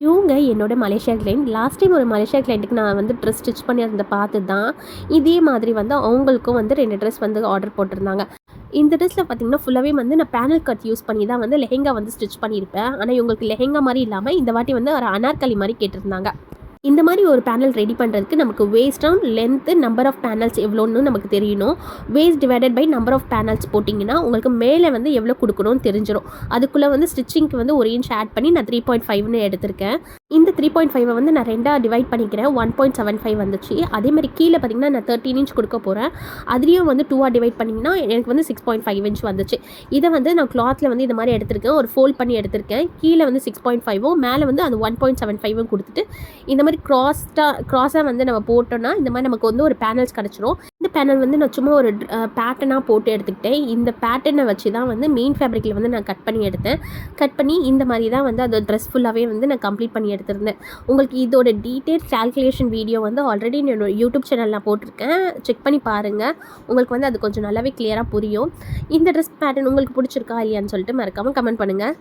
இவங்க என்னோட Malaysia client. Last time ஒரு மலேசியா கிளையண்ட்டுக்கு நான் வந்து ட்ரெஸ் ஸ்டிச் பண்ணியிருந்தத பார்த்து தான், இதே மாதிரி வந்து அவங்களுக்கும் வந்து 2 ட்ரெஸ் வந்து ஆர்டர் போட்டிருந்தாங்க. இந்த ட்ரெஸ்ல பார்த்தீங்கன்னா, ஃபுல்லாவே வந்து நான் பேனல் கட் யூஸ் பண்ணி தான் வந்து லெஹெங்கா வந்து ஸ்டிச் பண்ணியிருப்பேன். ஆனா இவங்களுக்கு லெஹெங்கா மாரி இல்லாம, இந்த வாட்டி வந்து ஒரு அனார்கலி மாரி கேட்டிருந்தாங்க. இந்த மாதிரி ஒரு பேனல் ரெடி பண்ணுறதுக்கு நமக்கு வேஸ்ட்டும் லென்த்து நம்பர் ஆஃப் பேனல்ஸ் எவ்வளோன்னு நமக்கு தெரியணும். Waist divided by number of panels போட்டிங்கன்னா உங்களுக்கு மேலே வந்து எவ்வளோ கொடுக்கணும்னு தெரிஞ்சிடும். அதுக்குள்ளே வந்து ஸ்டிச்சிங்க்கு வந்து 1 இன்ச் ஆட் பண்ணி நான் 3.5ன்னு எடுத்திருக்கேன். இந்த 3.5 வந்து நான் 2ஆக டிவைட் பண்ணிக்கிறேன். 1.75 வந்துச்சு. அதேமாதிரி கீழே பார்த்தீங்கன்னா நான் 13 இன்ச் கொடுக்க போகிறேன். அதுலேயும் வந்து 2ஆக டிவைட் பண்ணிங்கன்னா எனக்கு வந்து 6.5 இன்ச் வந்துச்சு. இதை வந்து நான் கிளாத்தில் வந்து இந்த மாதிரி எடுத்திருக்கேன். ஒரு ஃபோல்ட் பண்ணி எடுத்திருக்கேன். கீழே வந்து 6.5ம் மேலே வந்து அது 1.75ம் கொடுத்துட்டு இந்த மாதிரி க்ராஸாக வந்து நம்ம போட்டோம்னா இந்த மாதிரி நமக்கு வந்து ஒரு பேனல்ஸ் கிடச்சிரும். இந்த பேனல் வந்து நான் சும்மா ஒரு பேட்டர்னாக போட்டு எடுத்துக்கிட்டேன். இந்த பேட்டர்னை வச்சு தான் வந்து மெயின் ஃபேப்ரிக்கில் வந்து நான் கட் பண்ணி எடுத்தேன். கட் பண்ணி இந்த மாதிரி தான் வந்து அது ட்ரெஸ் ஃபுல்லாகவே வந்து நான் கம்ப்ளீட் பண்ணி எடுத்திருந்தேன். உங்களுக்கு இதோட டீட்டெயில் கால்குலேஷன் வீடியோ வந்து ஆல்ரெடி என்னோட யூடியூப் சேனலில் நான் போட்டிருக்கேன். செக் பண்ணி பாருங்கள். உங்களுக்கு வந்து அது கொஞ்சம் நல்லாவே கிளியராக புரியும். இந்த ட்ரெஸ் பேட்டர்ன் உங்களுக்கு பிடிச்சிருக்கா இல்லையான்னு சொல்லிட்டு மறக்காமல் கமெண்ட் பண்ணுங்கள்.